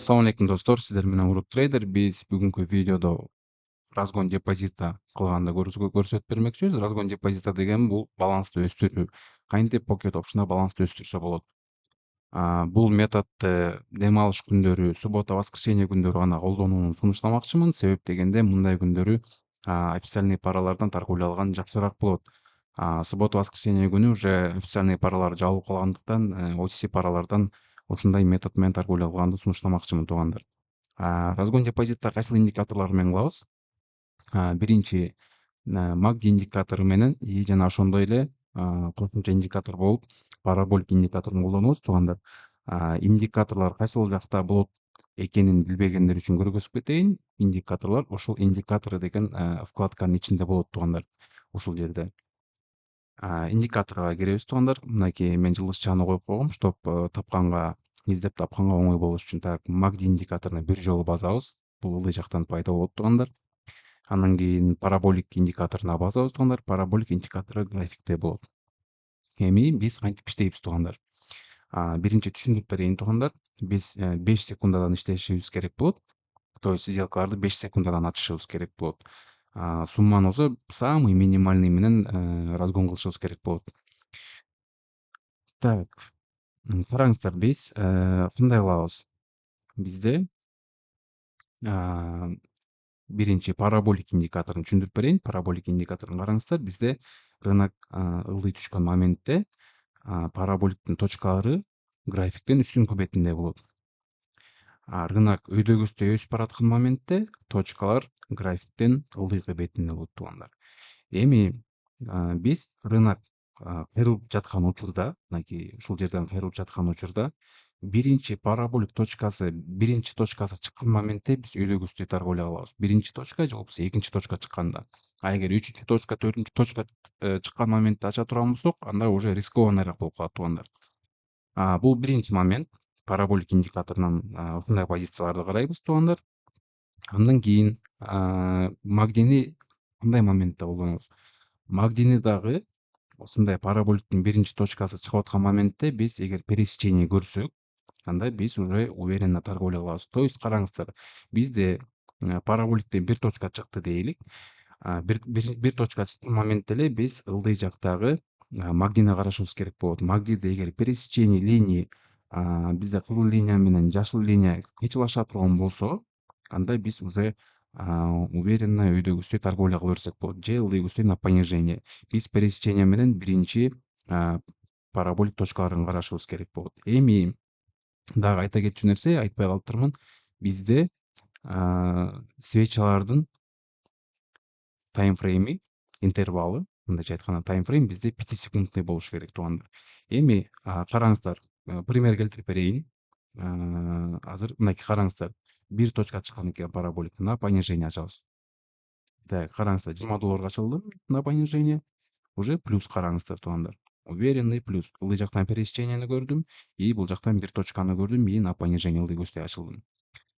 Assalamu алейкум достор, сиздер менен Урут трейдер. Биз бүгүнкү видеодо разгон депозита кылганды көрсөтүп бермекчибиз. Разгон депозита деген бул балансты өстүрүү. Кантип Pocket Option'да балансты өстүрсө болот. Бул методду дем алыш күндөрү, суббота, воскресенье күндөрү гана колдонууну сунуштамакчымын. Себеп дегенде мындай күндөрү официальный паралардан торговля алган жакшыраак болот. Суббота, воскресенье күнү уже официальный паралар жабылып калгандыктан OTC паралардан ушундай метод менен торговля кылганды сунуштамакчымын туугандар. Разгон депозитта кайсыл индикаторлор менен кылабыз? Биринчи MACD индикатору менен и жана ошондой эле кошумча индикатор болуп параболик индикаторун колдонобуз туугандар. Индикаторлор кайсыл жакта болот экенин билбегендер үчүн көргөзүп кетейин. Индикаторлор ушул индикаторы деген вкладканын ичинде болот туугандар. Ушул жерде индикаторго киребиз туугандар. Мынакей мен жылдызчаны коюп койгом, чтоб тапканга издеп тапканга оңой болуш үчүн. Так, MACD индикаторуна бир жолу басабыз. Бул ылдый жактан пайда болот туугандар. Андан кийин параболик индикаторуна басабыз туугандар. Параболик индикатору графикте болот. Эми биз кантип иштейбиз туугандар? Биринчи түшүндүрүп берейин туугандар. Биз 5 секундадан иштешибиз керек болот. То есть сделкаларды 5 секундадан ачышыбыз керек болот. Сумманы болсо самый минимальный менен разгон кылышыбыз керек болот. Так, караңыздар, биз кандай кылабыз? Бизде биринчи параболик индикаторун түшүндүрүп берейин. Параболик индикаторун караңыздар. Бизде рынок ылдый түшкөн моментте параболиктин точкалары графиктин үстүнкү бетинде болот. Рынок өйдөгөсдөй өсүп бараткан моментте точкалар графиктин ылдыйкы бетинде болот туугандар. Эми биз рынок кайрылып жаткан учурда, мынакей ушул жерден кайрылып жаткан учурда биринчи параболик точкасы, биринчи точкасы чыккан моментте биз өйдөгөсдөй торговля кылабыз. Биринчи точка же болбосо экинчи точка чыкканда. Эгер үчүнчү точка, төртүнчү точка чыккан моментте ача турган болсок, анда уже рискованныйраак болуп калат туугандар. Бул биринчи момент. Параболик индикаторунан ушундай позицияларды карайбыз туугандар. Андан кийин MACDни кандай моментте колдонобуз? MACDни дагы ушундай параболиктин биринчи точкасы чыгып аткан моментте биз эгер пересечение көрсөк, анда биз уже уверенно торговля кылабыз. То есть караңыздар, бизде параболиктен бир точка чыкты дейли. Бир точка чыккан моментте эле биз ылдый жактагы MACDни карашыбыз керек болот. MACDде эгер пересечение линии бизде кызыл линия менен жашыл линия кыйчылаша турган болсо, анда биз уже уверенно өйдөгөсдөй торговля кыла берсек болот. Же ылдыйгөсдөй на понижение. Биз пересечение менен биринчи параболик точкаларын карашыбыз керек болот. Эми дагы айта кетчү нерсе, айтпай калыптырмын. Бизде свечалардын таймфрейми, интервалы, мындайча айтканда таймфрейм бизде 5 секундный болуш керек туугандар. Эми караңыздар, пример келтирип берейин. Азыр мынакей караңыздар, бир точка чыккан экен параболик, на понижение ачабыз. Так, караңыздар, $20 ачылды на понижение. Уже плюс караңыздар туугандар. Уверенный плюс. Ылдый жактан пересечениени көрдүм и бул жактан бир точканы көрдүм и на понижение ылдыйгөсдөй ачылдым.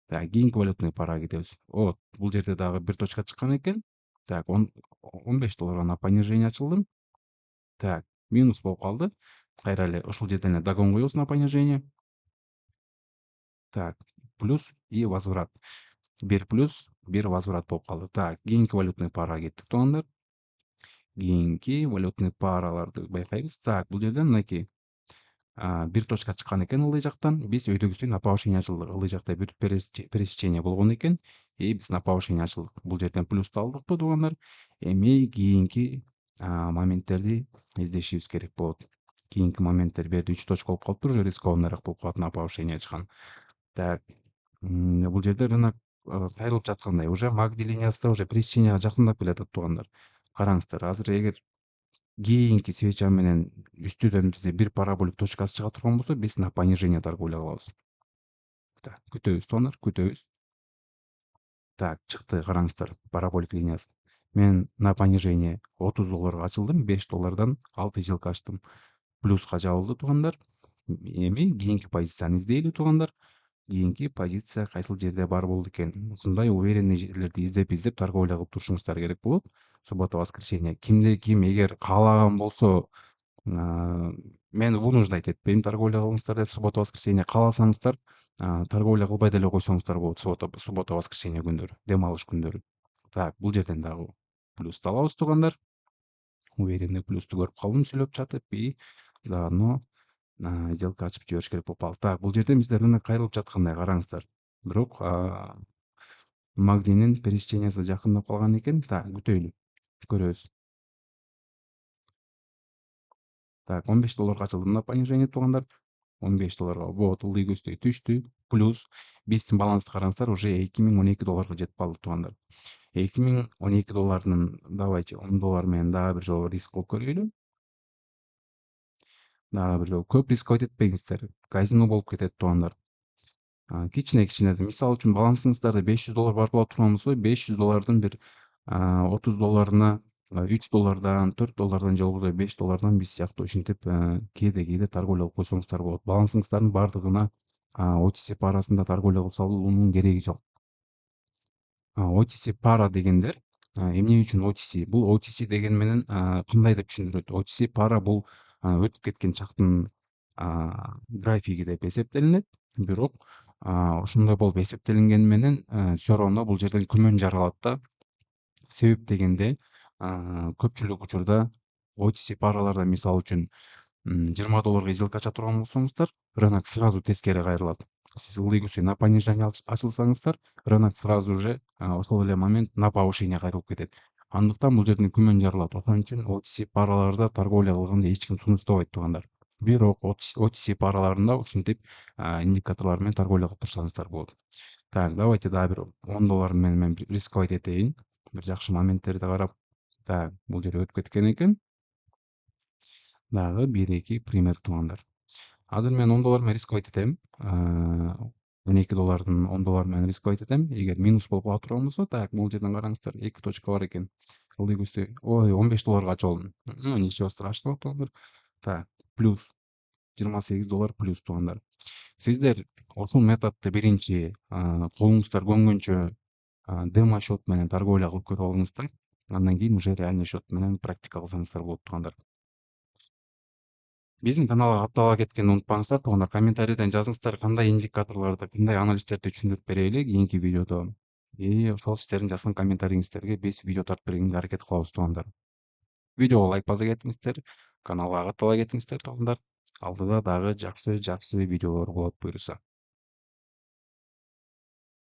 Так, кийинки валютный парага кетебиз. Вот, бул жерде дагы бир точка чыккан экен. Так, $15 на понижение ачылдым. Так, минус болуп калды. Кайра эле ушул жерден эле догон коебуз на понижение. Так, плюс и возврат. Бир плюс, бир возврат болуп калды. Так, кийинки валютный парага кеттик туугандар. Кийинки валютный параларды байкайбыз. Так, бул жерден мынакей бир точка чыккан экен ылдый жактан. Биз өйдөгөсдөй на повышение ачылдык. Ылдый жакта бир пересечение болгон экен и биз на повышение ачылдык. Бул жерден плюсту алдыкпы туугандар? Эми кийинки моменттерди издешибиз керек болот. Кийинки моменттер бул жерде 3 точка болуп калыптыр, уже рискованныйраак болуп калат на повышение чыккан. Так, бул жерде рынок кайрылып жаткандай, уже MACD линиясы да уже пересеченияга жакындап келатат туугандар. Караңыздар, азыр эгер кийинки свеча менен үстүдөн бизде бир параболик точкасы чыга турган болсо, биз на понижение торговля кылабыз. Так, күтөбүз туугандар, күтөбүз. Так, чыкты, караңыздар, параболик линиясы. Мен на понижение $30 ачылдым, $5 6 сделка ачтым. Плюска жабылды туугандар. Эми кийинки позицияны издейли туугандар. Кийинки позиция кайсыл жерде бар болду экен? Ушундай уверенный жерлерди издеп торговля кылып турушуңуздар керек болот. Суббота, воскресенье. Кимде ким эгер каалаган болсо Мен в нуждать этпейм торговля кылыңыздар деп суббота воскресенье. Кааласаңыздар торговля кылбай деле койсоңуздар болот суббота воскресенье күндөрү, дем алыш күндөрү. Так, бул жерден дагы плюсту алабыз туугандар. Уверенный плюсту көрүп калдым сүйлөп жатып и заодно сделка ачып жибериш керек болуп калды. Так, бул жерден бизде рынок кайрылып жаткандай караңыздар. Бирок Магдинин пересечениясы жакындап калган экен. Так, күтөйлү. Көрөбүз. Так, $15 ачылды мына понижение туугандар. $15. Вот, ылдый көздөй түштү. Плюс биздин балансты караңыздар, уже $2012 жетип калды туугандар. $2012 давайте $10 менен дагы бир жолу риск кылып көрөйлү. Дагы бир жолу көп рисковать этпеңиздер. Казино болуп кетет туугандар. Кичине мисалы үчүн балансыңыздарды $500 бар боло турган болсо, $500 бир $30 $3 $4 же болбосо $5 биз сыяктуу ушинтип кээде торговля кылып койсоңуздар болот. Балансыңыздардын бардыгына OTC парасында торговля кылып салуунун кереги жок. OTC пара дегендер эмне үчүн OTC? Бул OTC деген менен кандай деп түшүндүрөт? OTC пара бул өтүп кеткен чактын графиги деп эсептелинет. Бирок ошондой болуп эсептелингени менен всё равно бул жерден күмөн жаралат да. Себеп дегенде көпчүлүк учурда OTC параларда мисалы үчүн $20 сделка ача турган болсоңуздар, рынок сразу тескери кайрылат. Сиз ылдый көздөй на понижение ачылсаңыздар, рынок сразу же ошол эле момент на повышение кайрылып кетет. Андыктан бул жерден күмөн жаралат. Ошон үчүн OTC параларда торговля кылганды эч ким сунуштабайт туугандар. Бирок OTC параларында ушинтип индикаторлор менен торговля кылып турсаңыздар болот. Так, давайте дагы бир $10 менен мен рисковать этейин. Бир жакшы моменттерди карап. Так, бул жер өтүп кеткен экен. Дагы 1-2 пример туугандар. Азыр мен $10 менен рисковать этем. $12 $10 менен рисковать этем. Эгер минус болуп кала турган болсо, так, бул жерден караңыздар, 2 точка бар экен. Ылдый көздөй, ой, $15 ачып алдым. Ничего страшного туугандар. Так, плюс $28 плюс туугандар. Сиздер ушул методду биринчи колуңуздар көнгөнчө демо счет менен торговля кылып көрүп алыңыздар. Андан кийин уже реальный счет менен практика кылсаңыздар болот туугандар. Биздин каналга каттала кеткенди унутпаңыздар туугандар. Комментарийден жазыңыздар, кандай индикаторлорду, кандай анализдерди түшүндүрүп берели кийинки видеодо. И ошол сиздердин жазган комментариңиздерге биз видео тартып бергенге аракет кылабыз туугандар. Видеого лайк баса кетиңиздер, каналга каттала кетиңиздер туугандар. Алдыда дагы жакшы видеолор болот буюрса.